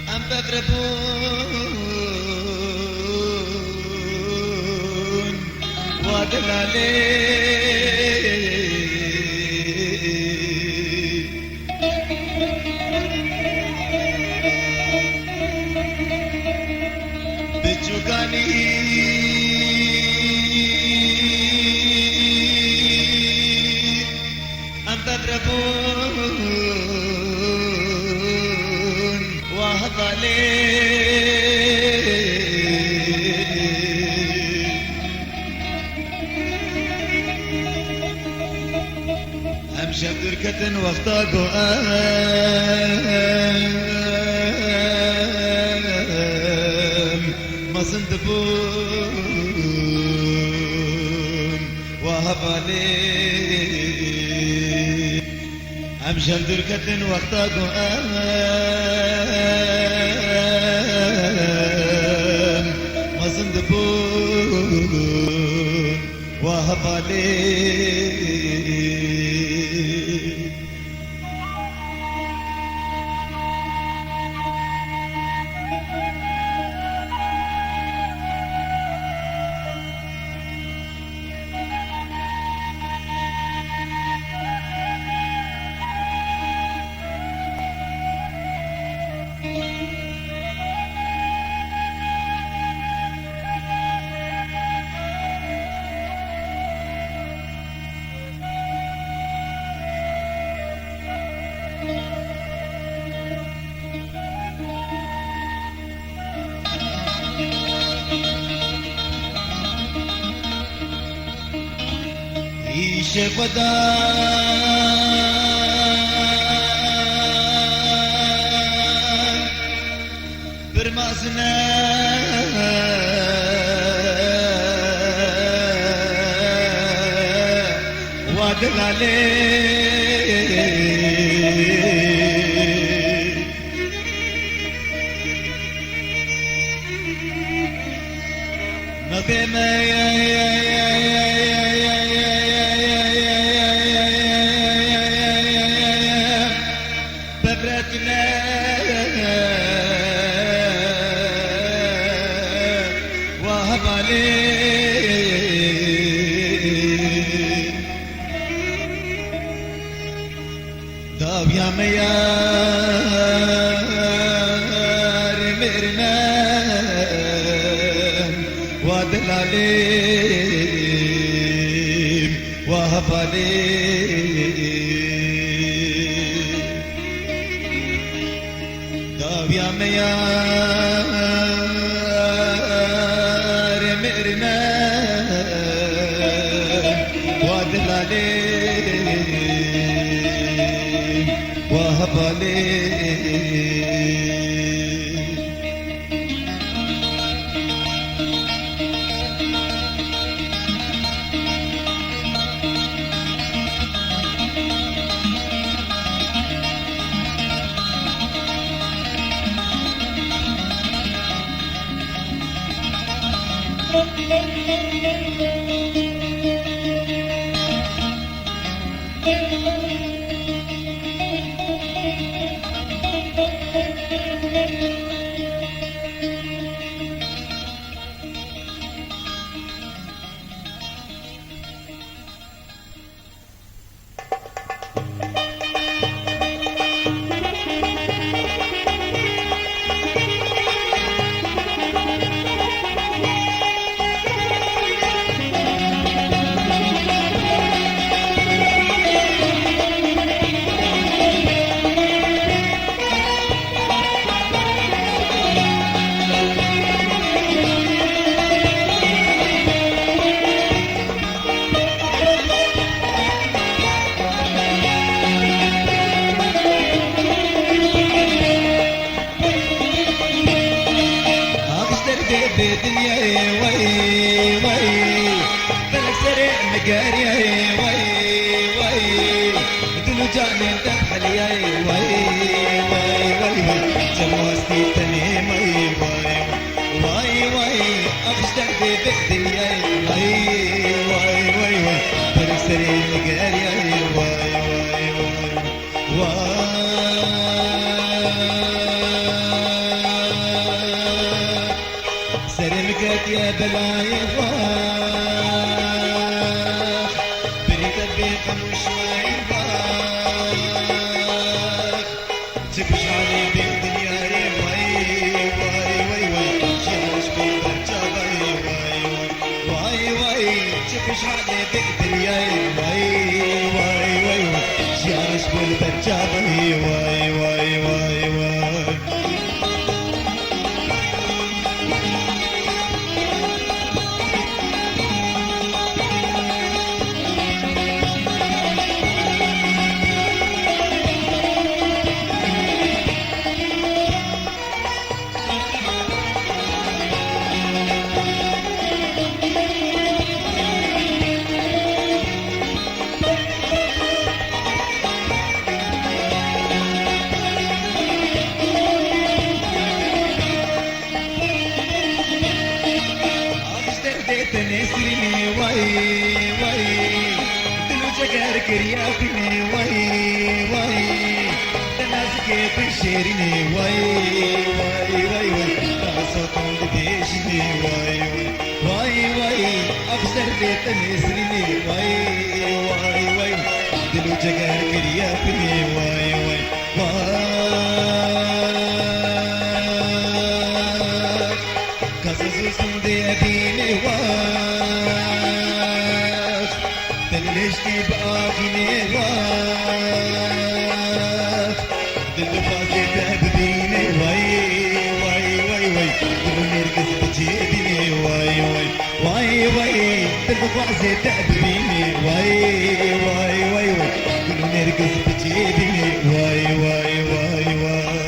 ام بفربون ودلالي ام بفربون وهضلي ام شبدر كتن واختاقو ما صندبون وهبالي ام شبدر كتن واختاقو ما صندبون وهبالي شبدا برمازنا ودلالي نظيمة داب يا ميار مرنا ودلالي وهبالي داب يا ميار مرنا ودلالي وهبالي جاني تبحل يا وي وي وي جوازتي تنيمي وي وي وي أخشتك بالدنيا وي وي وي وي سري القاري واي واي واي سرمقت يا بلاي واخ بريد بيقا مش واي واخ تبش علي بالدنيا واي واي واي واي جاش بالبرجابة واي واي واي تبش علي بالدنيا واي واي واي جاش بالبرجابة واي واي واي واي تنسرني واي واي دلو جگر کریا بني واي واي تناسك بشيرني واي واي واي واي صوتهم بديشني واي واي واي ابصر تنسرني واي واي واي دلو جگر کریا بني واي واي واي قصص دي ديني واخ تنلشتي بآخيني واخ دلفازي تهبديني واي واي واي واي دلو نرقص بجيبيني واي واي واي واي دلفازي تهبديني واي واي واي واي دلو نرقص بجيبيني واي واي واي واي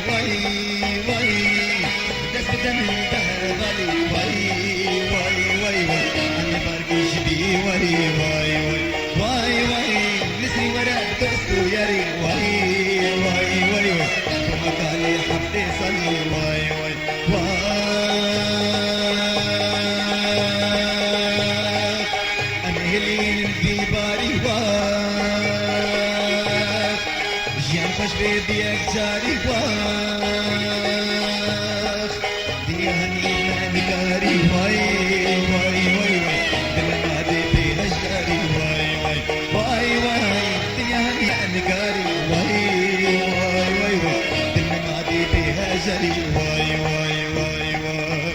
واي واي دست من دهبالي واي واي واي واي أنا برقش بي واي واي واي واي نسري وراك دوستو ياري واي واي واي واي ومكالي حبتي صلي واي واي واي أنا هلين في باري واي جيان خوش بيديك جاري واخ دنيا هنينا نقاري واي واي واي واي دلنا نادي بيها جاري واي واي واي واي دنيا هنينا نقاري واي واي واي واي دلنا نادي بيها جاري واي واي واي واي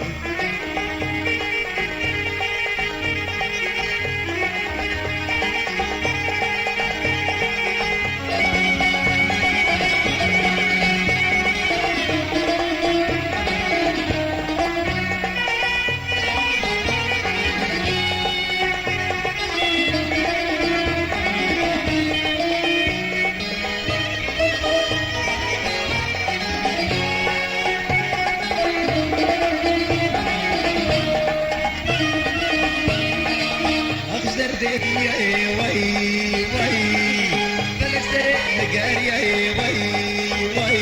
دردتي يا واي واي دلك سرق نقار يا واي واي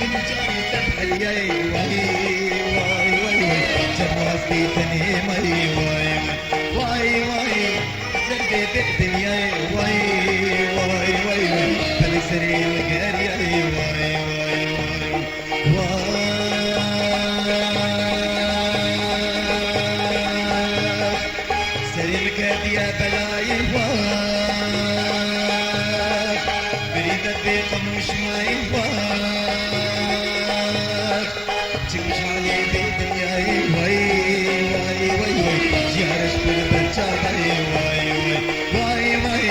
بنجان تبحل يا واي واي واي جمواسي تني ماي واي واي واي دردتي يا واي واي واي دلك سرق نقار يا واي واي واي سرمقت يا بلاي واخ بريد البيت مش ماي واخ تمش علي بالدنيا واي واي واي واي جارش بالبرجابة واي واي واي واي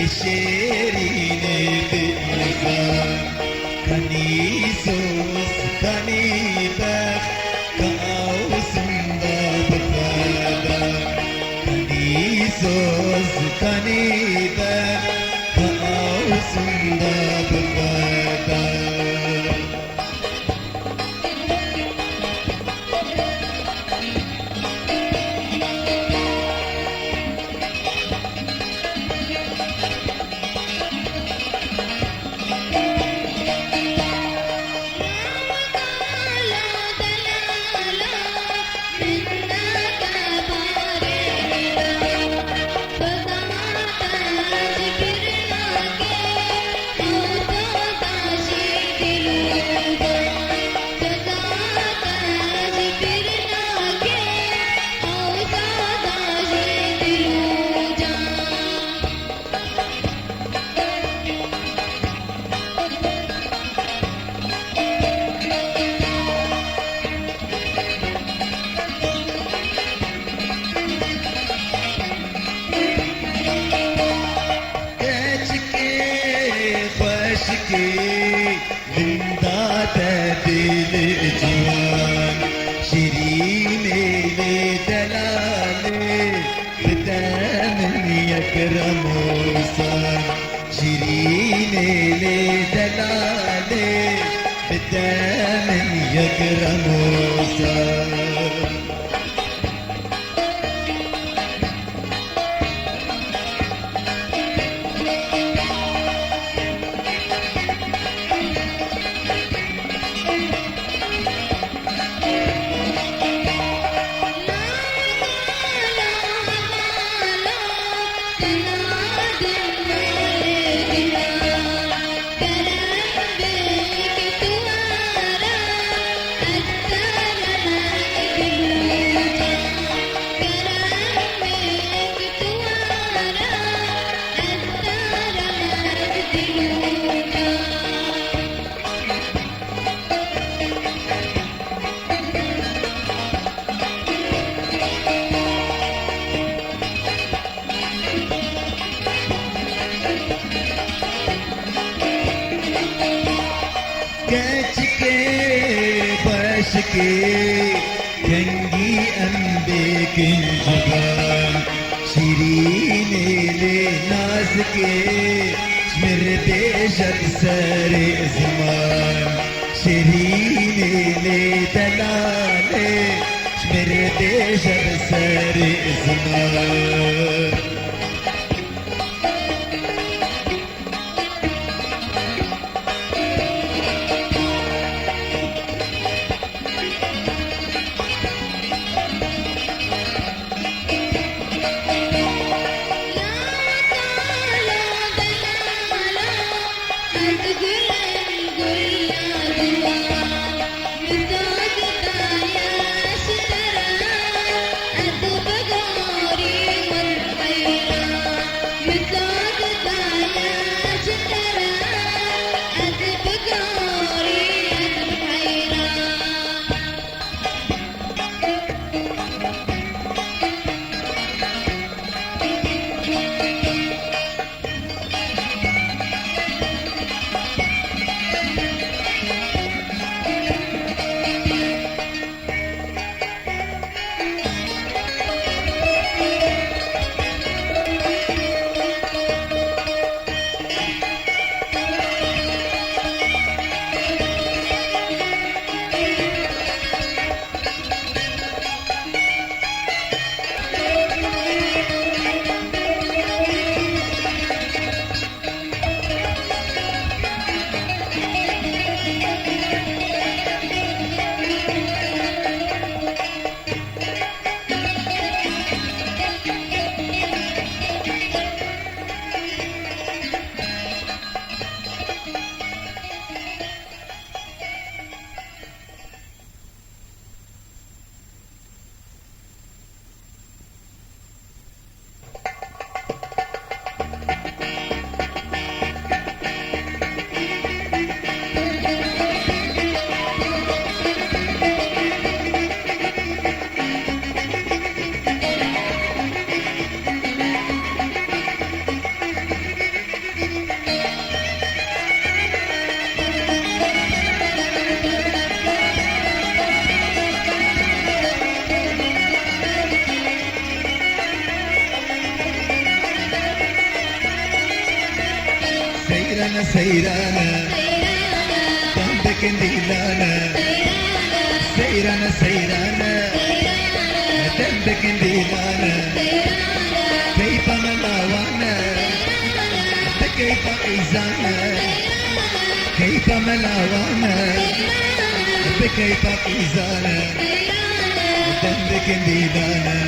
الشيرين تنزل كنيسوس كنيبك كأوسن بابفادا كنيسوس كنيبك كأوسن بابفادا عشقي من ذات الجوان شيريني لدلالي بدم يكرم وصان شيريني لدلالي بدم يكرم وصان بشكي كنجي أمبيك الجبال شيريني لناسكي شمر بيجك ساري زمان شيريني لدلالي شمر بيجك ساري زمان سيرانة سيرانة تنبك ديلانا سيرانة سيرانة تنبك ديلانا كيف ملاوانا كيف إيزانا كيف ملاوانا بكيف إيزانا تنبك ديلانا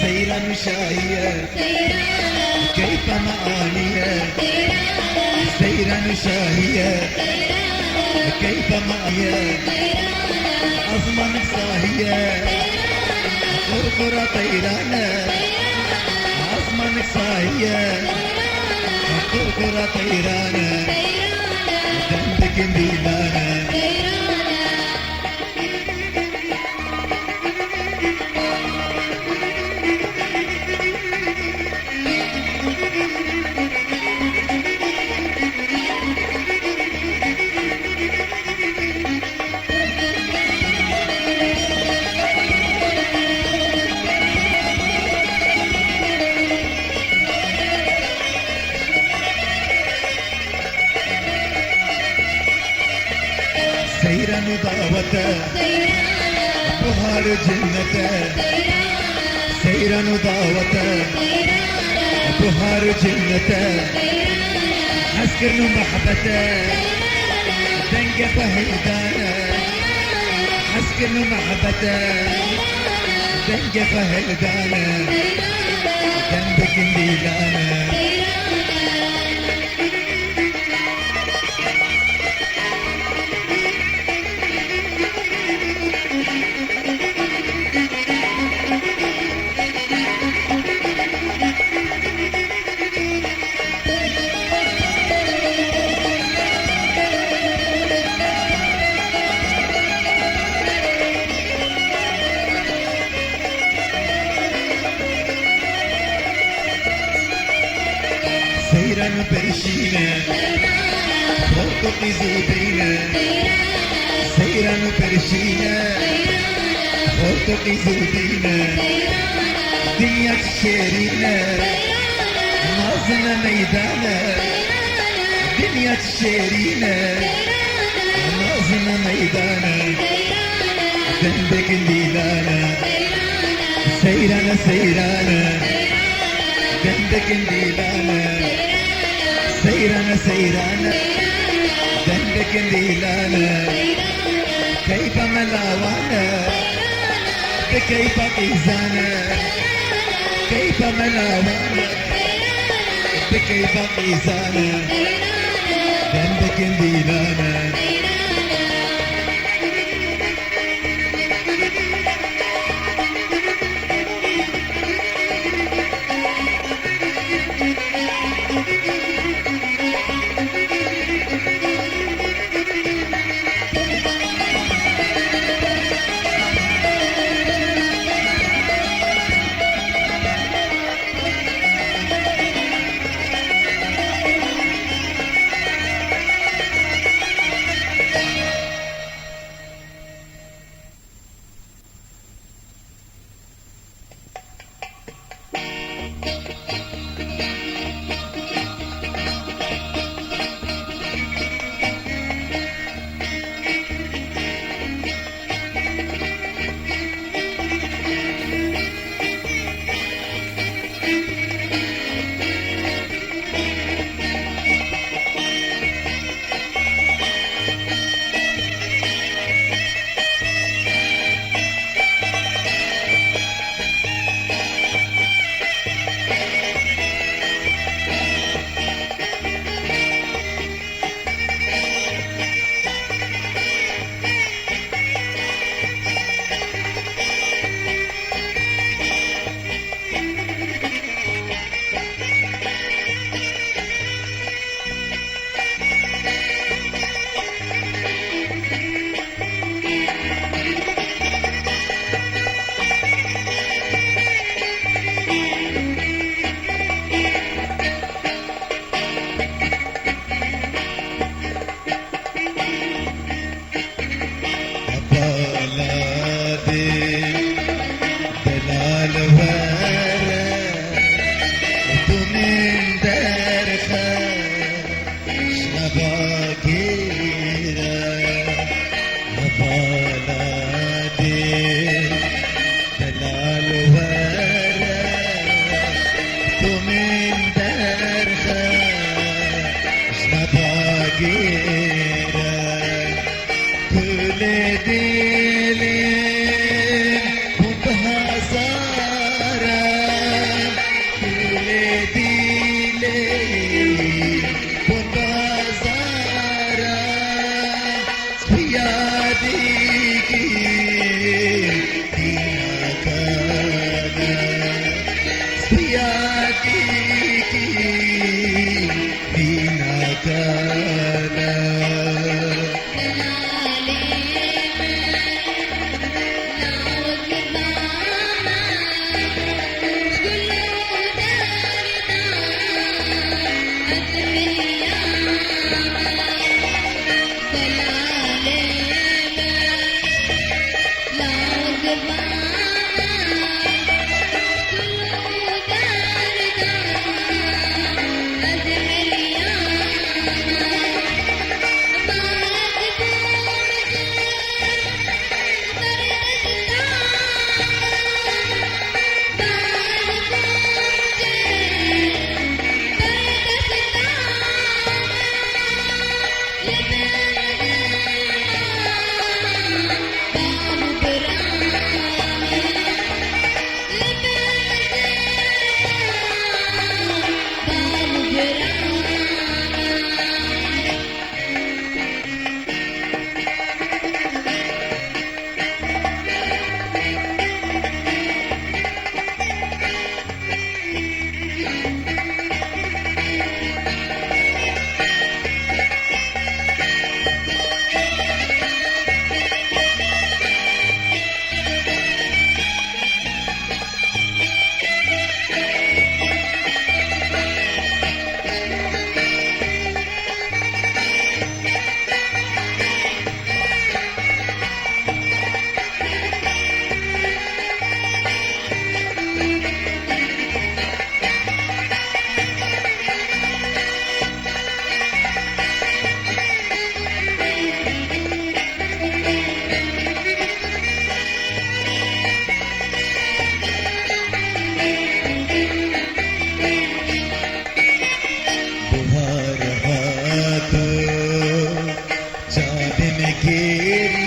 سيرا شاهية كيف معانية سيرا شاهية كيف معانية أزمن صاهية قرقرة طيرانة أزمن صاهية قرقرة طيرانة جنبك ديلانا سيرا ضاوته بهار جنته سيرا ضاوته بهار جنته عسكر محبته دنقة فهلدانه عسكر محبته دنقة فهلدانه جنبك ديلانا سيرا برشينا برتقي زودينا سيرا برشينا برتقي زودينا دنيا تشيرينا نازنا ميدانا دنيا تشيرينا نازنا ميدانا جنبك ديلانا سيرانا سيرانا جنبك ديلانا سيرانا سيرانا جنبك ديلانا كيف ملاوانا بكيف قيزانا كيف ملاوانا بكيف قيزانا جنبك ديلانا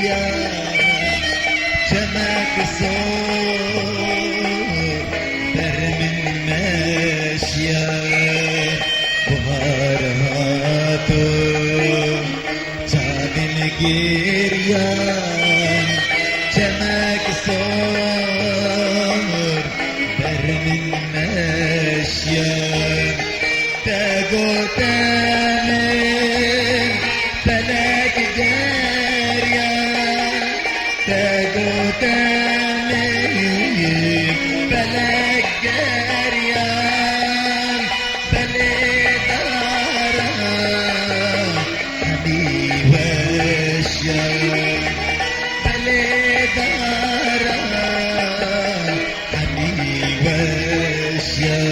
جريان جمعك صور در من ماشيان بهاراتو جابن جريان جمعك صور در من ماشيان تاقو تامن فلك جاريان تاقو تامن فلك جاريان بلدارا حمي وشيان بلدارا حمي وشيان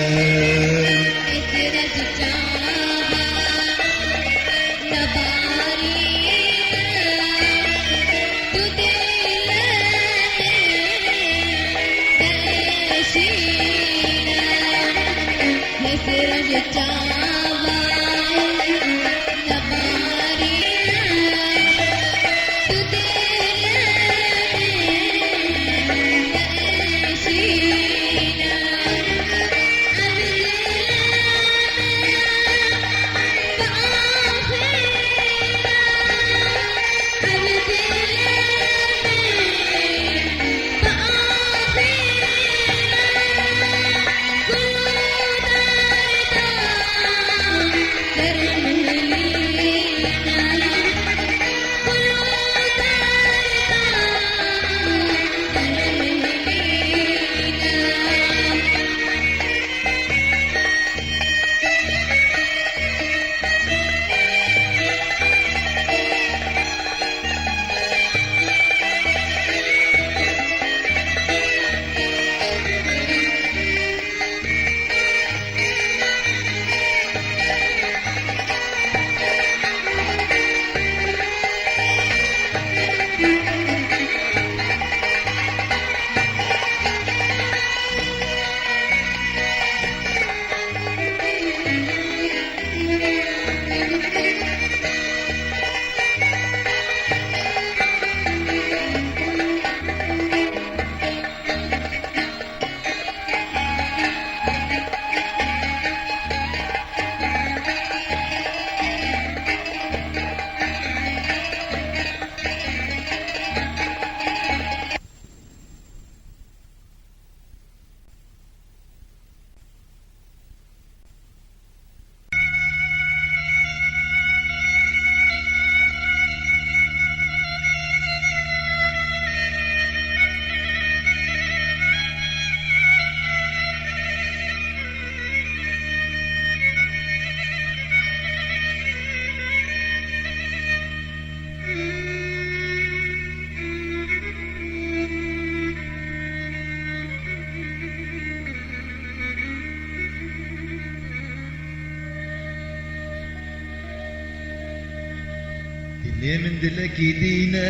ليه من دلك يدينا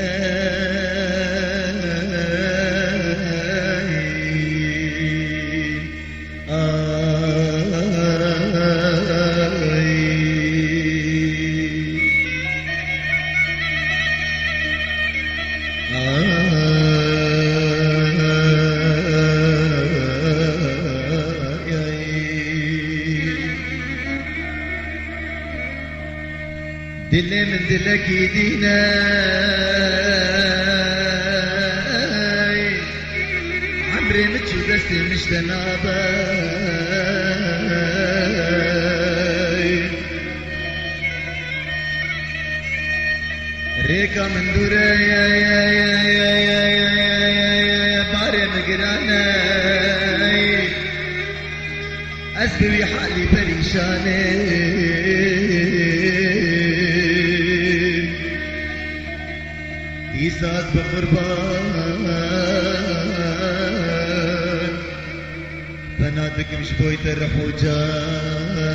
دلي من دلك يدينا عمري متشو دستي مش تنابي ريكا من دورة يا باري مقرانا أسبوي حالي بريشاني إيساس بقربان بناتك مش بويت الرحوجاني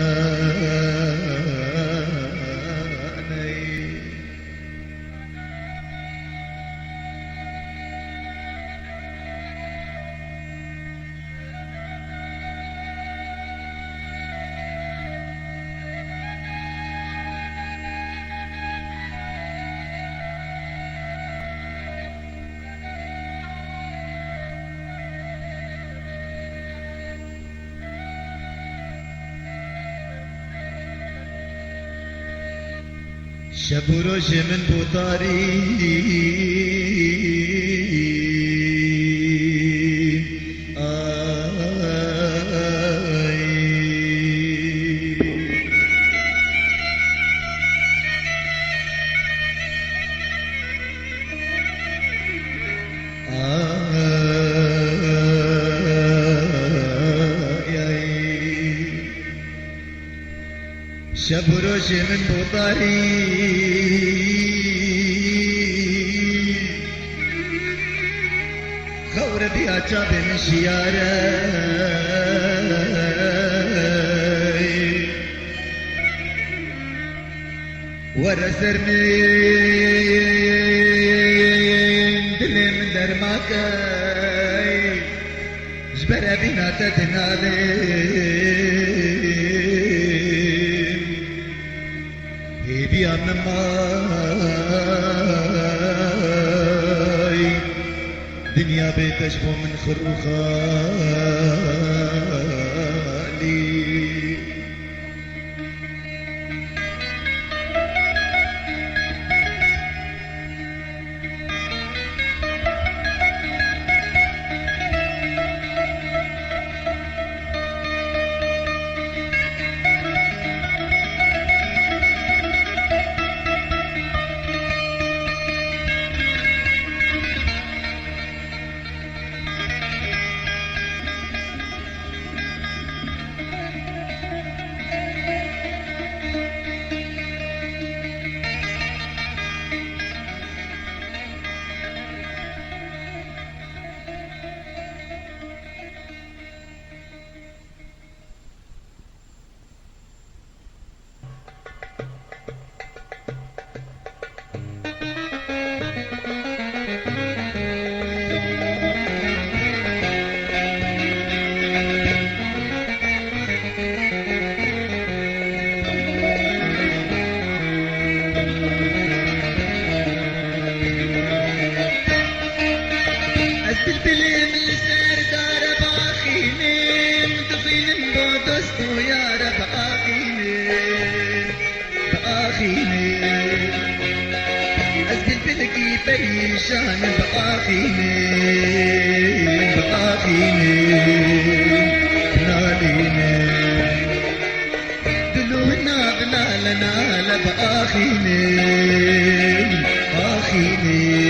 شب و روز من بوطاري شب و روز من بوطاري خور بيا جاب من شياره ورا سرمين دلي من درماكي جبر بينا تتنالي بيا من ماي دنيا بتشبه من خروخالي بيشان بقاخيني ناليني دلونا بنالنا لبقاخيني ناليني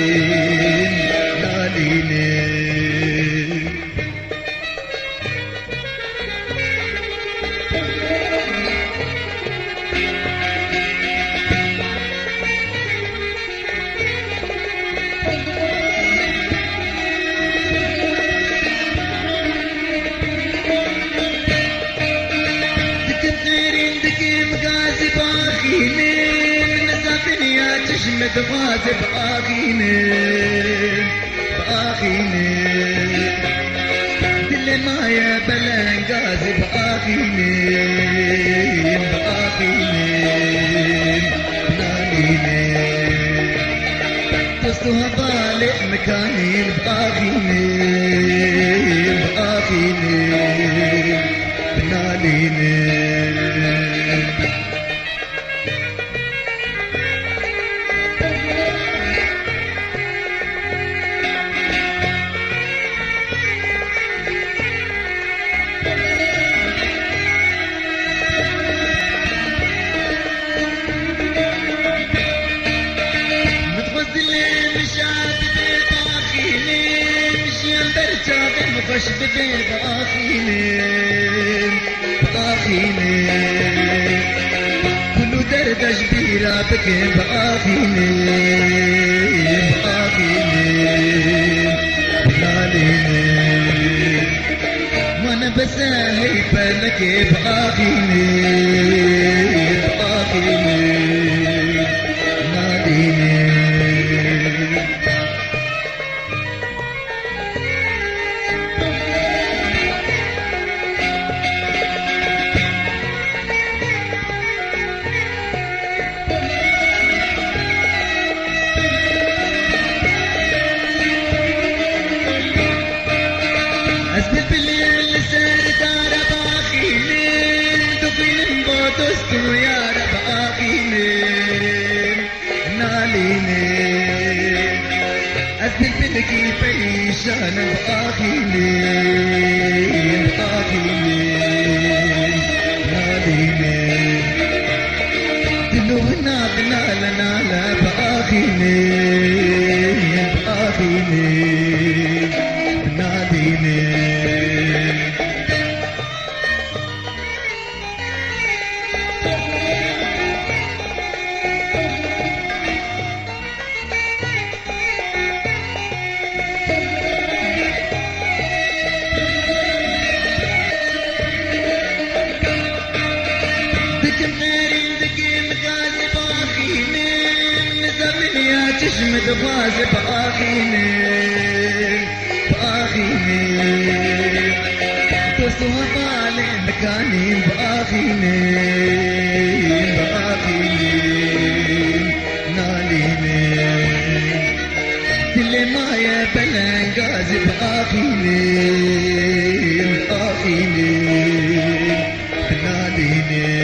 جمد غازي بآخيني دل ما يا بلنغازي بآخيني ناليني تصلها بالي مكاني بآخيني ناليني مخش بدي بآخيني كل دردش بيرا بكي بآخيني ناليني وانا بساهي بلكي بآخيني ناليني دوستو يا رب آخيني تبكي بيشان بآخي ليل بآخي ليل نادي ليل دلونا بنالا نالا بآخي ليل بآخي ليل نادي ليل تشمت فاز بآخيني بآخيني تصوى طالع مكاني بآخيني بآخيني ناليني كل ما يبلى غازي بآخيني بآخيني ناليني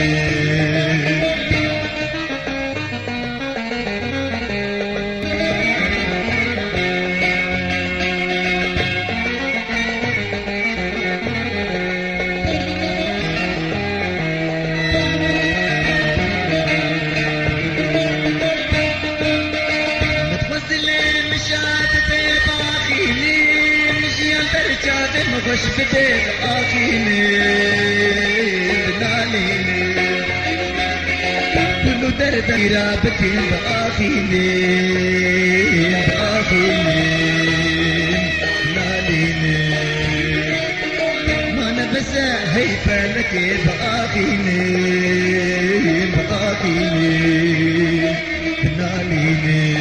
مغش بديت آخيني بناليني كل درد رابطي بآخيني بآخيني بناليني ما أنا بس هيفا لك بآخيني بآخيني بناليني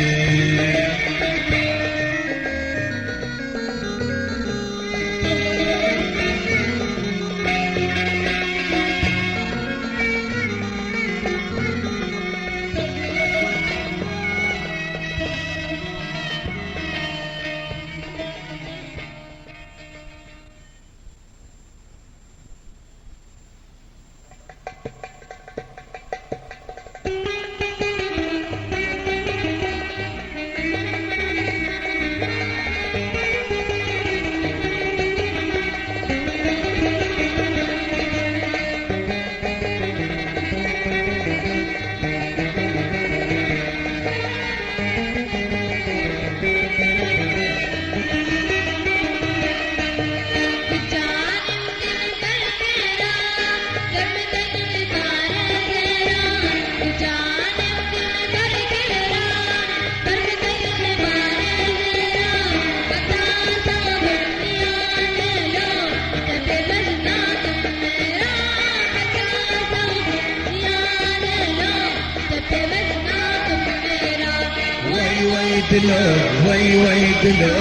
دلو وي دلو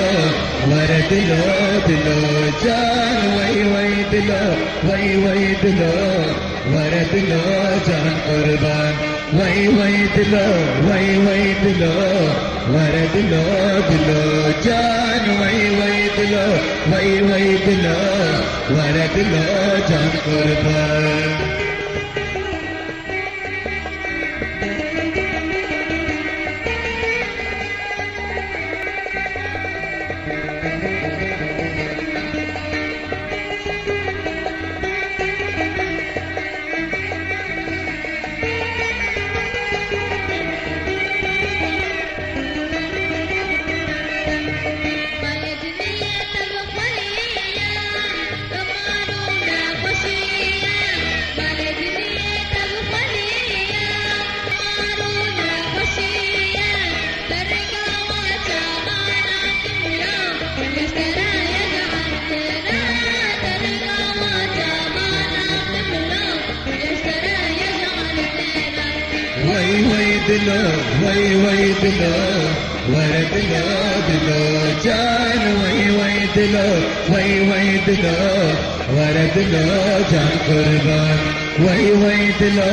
ورا دلو جان وي دلو وي دلو ورا دلو جان قربان وي دلو دلو ورا دلو جان وي دلو دلو ورا دلو جان قربان دلو وي دلو ورا دلو جان وي دلو دلو ورا دلو جان قربان وي دلو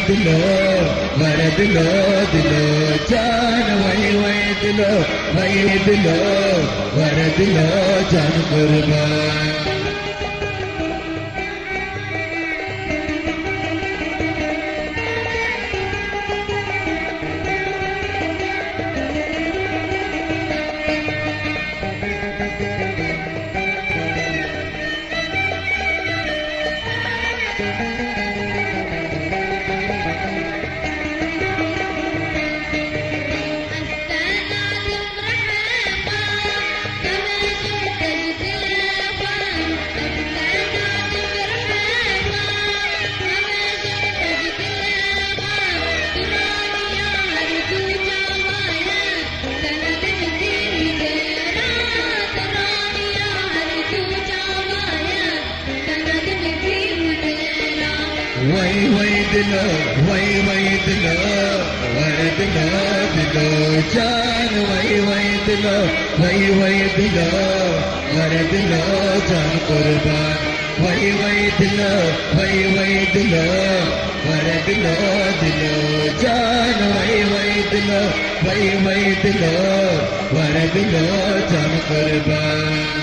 دلو ورا دلو جان وي دلو ورا دلو جان قربان وای دلا وای دلا ورد لا دلو جان وای دلا وای دلا ورد لا جان قربان وای دلا وای دلا ورد لا دلو جان وای دلا وای دلا ورد لا جان قربان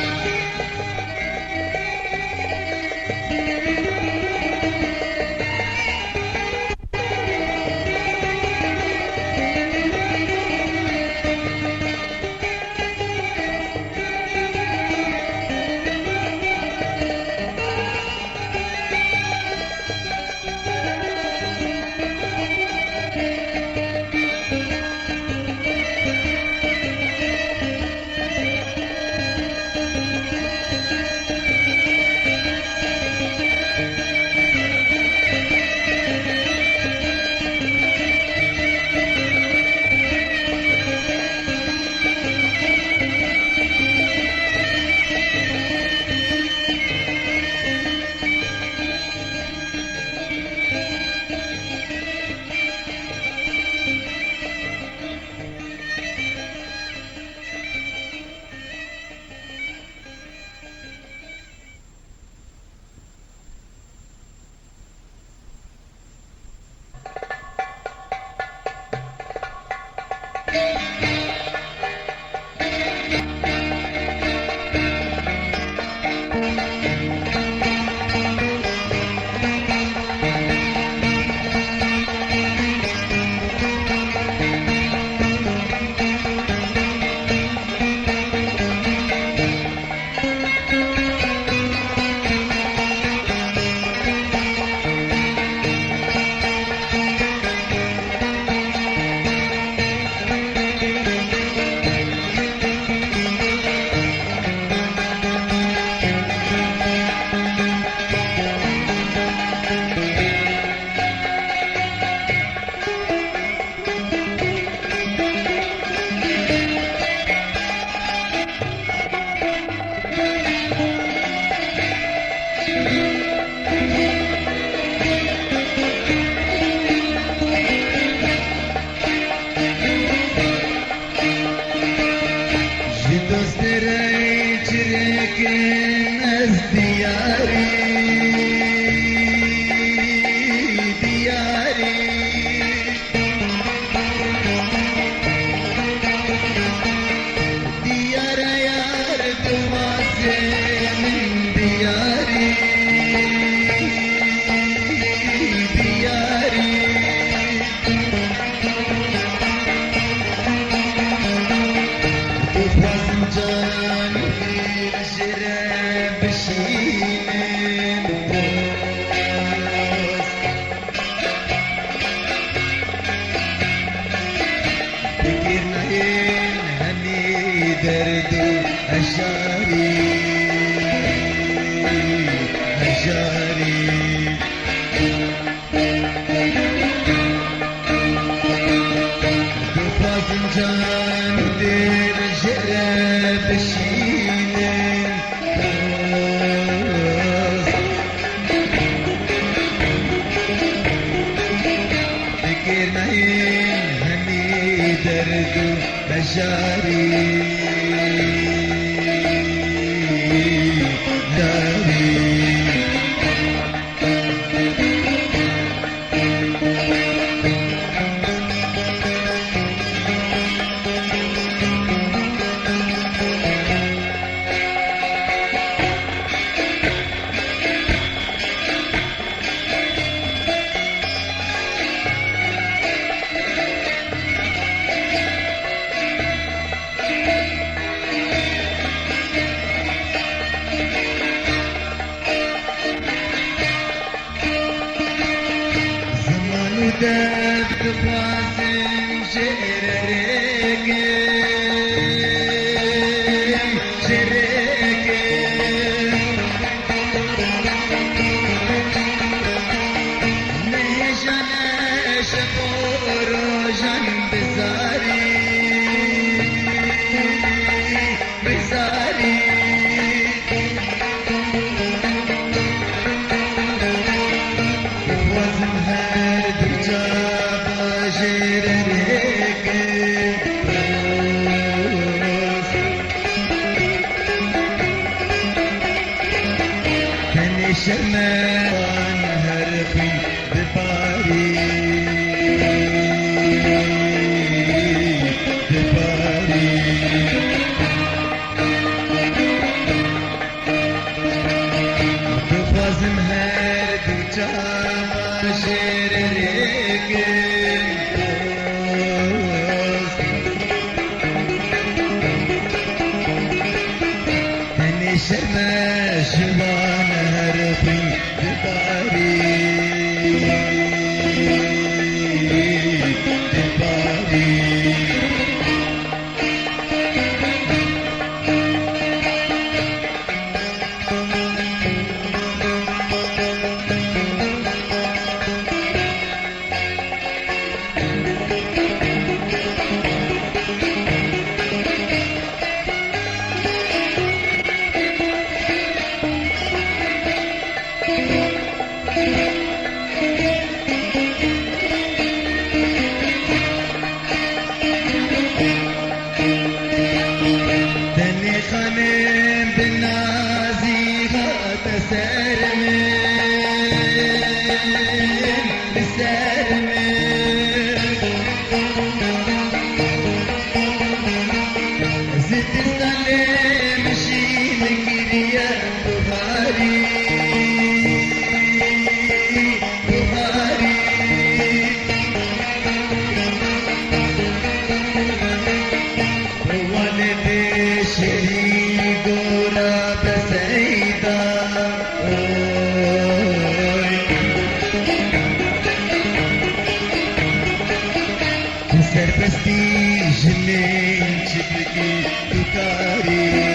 جنين تبكي تكاري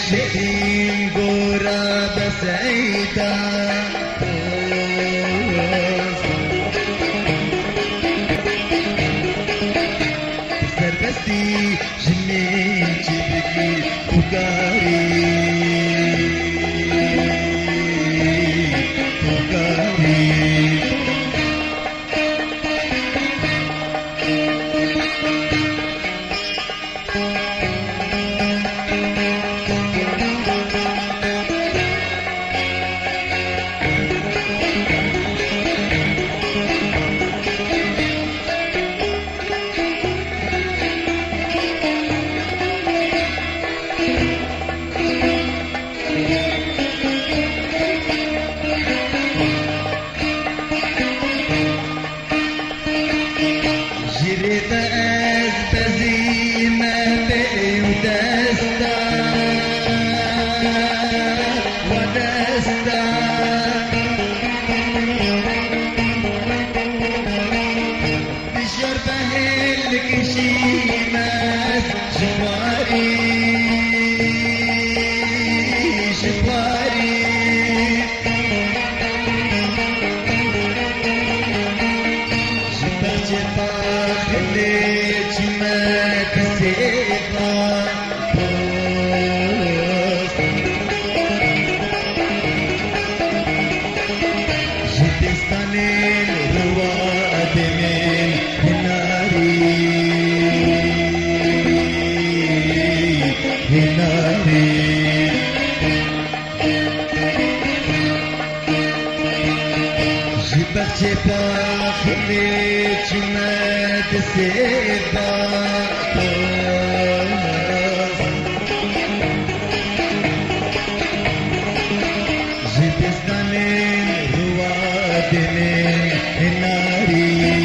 شئين قراب سعيدا سربستي جنين تبكي تكاري J'ai pas fait, tu m'as décédé. J'ai destiné le roi des Nari.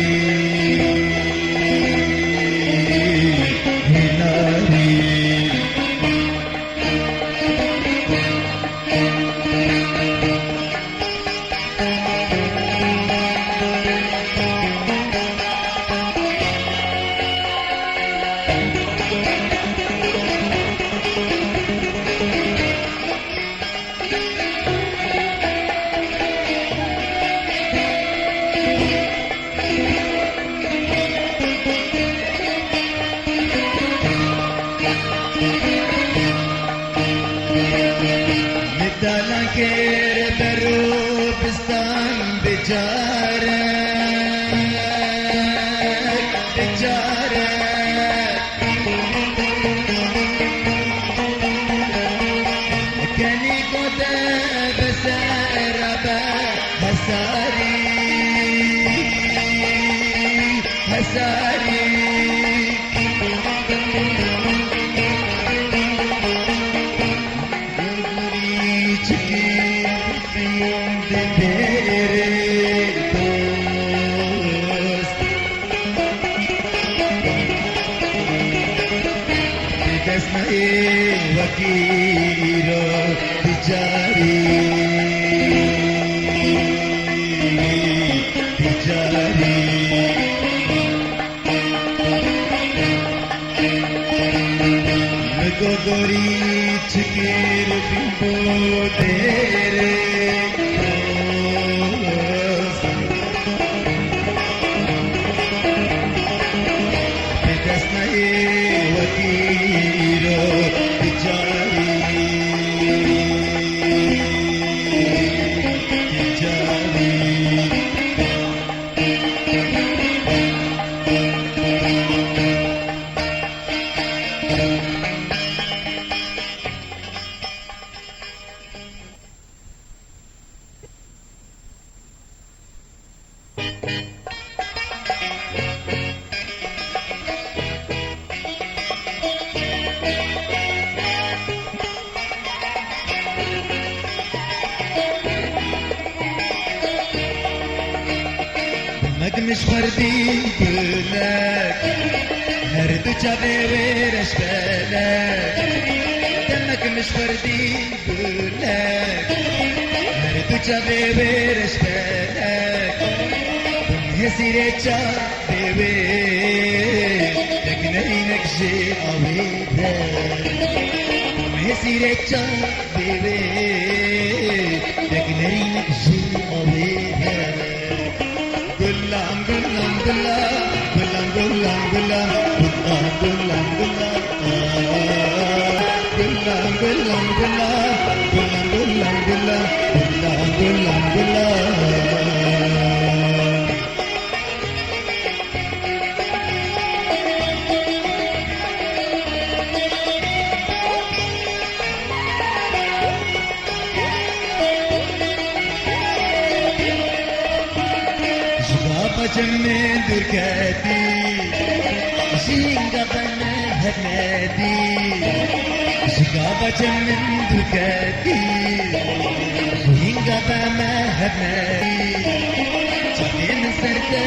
مش فردين كلك هرد جابي ورش بالك دمك مش مش فردي بقولك هردوچا ببرش بلك هسيرتشا ببي تكنينك جي أويدا هسيرتشا ببي تكنينك جي أويدا قلام قلام قلام قلام قلام قلام قلام قلام قلام قلام قلام قلام قلام قلام قلام قلام قلام جمال دركاتي جينغا بنا هنادي شقابة جمال دركاتي جينغا بنا هنادي شاطين سرتا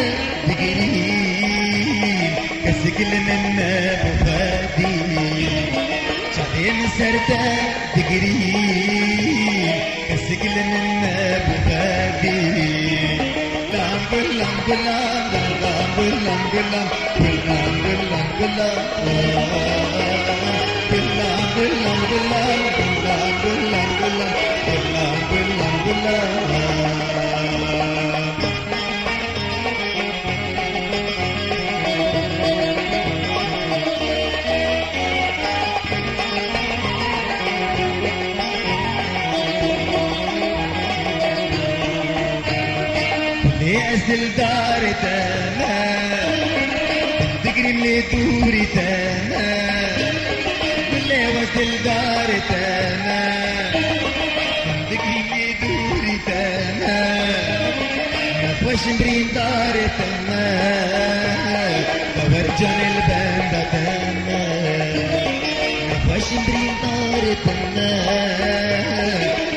تقريب كسقل منا بفادي شاطين سرتا تقريب كسقل منا بفادي gulam gulam gulam gulam gulam gulam gulam gulam gulam gulam gulam gulam gulam gulam gulam gulam أزل دار تانا تقري من دوري تانا بالله وزل دار تانا تقري من دوري تانا نفوش مرين دار تانا بورجان الباندا تانا نفوش مرين دار تانا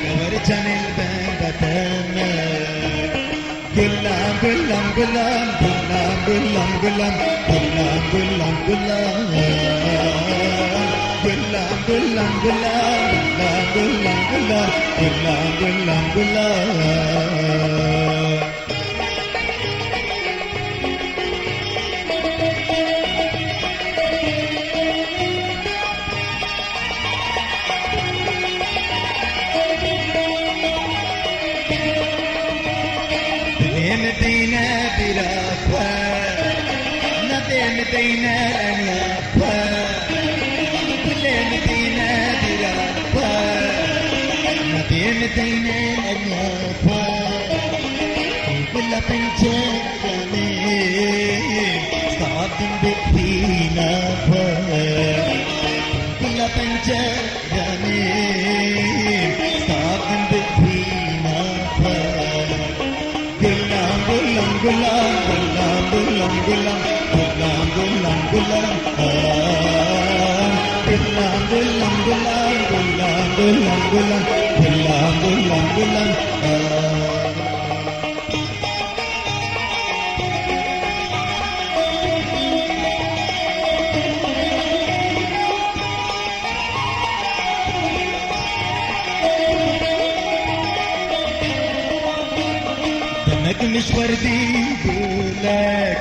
بورجان الباندا تانا gulam gulam gulam gulam gulam gulam gulam gulam gulam gulam gulam gulam gulam gulam gulam gulam gulam مدينة برافا نبي مدينة الأنيافا كل مدينة برافا نبي مدينة الأنيافا كل بنجان جميل صعب بكفينا كل بنجان جميل صعب بكفينا gulam gulam gulam gulam gulam gulam gulam gulam gulam gulam gulam gulam gulam gulam gulam gulam مش وردي بقولك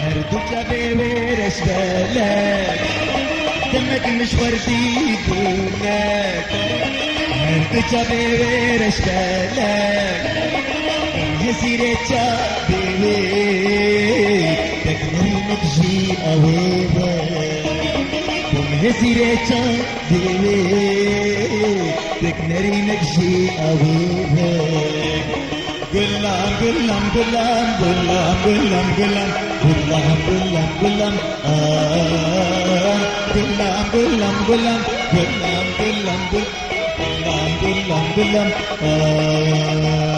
هردوچا بورش بالك دمك مش وردي بقولك هردوچا بورش بالك هسيرتشا بيوي تكنينك جي أويبك هسيرتشا بيوي تكنينك جي أويبك gulam gulam gulam gulam gulam gulam gulam gulam gulam gulam gulam gulam gulam gulam gulam gulam gulam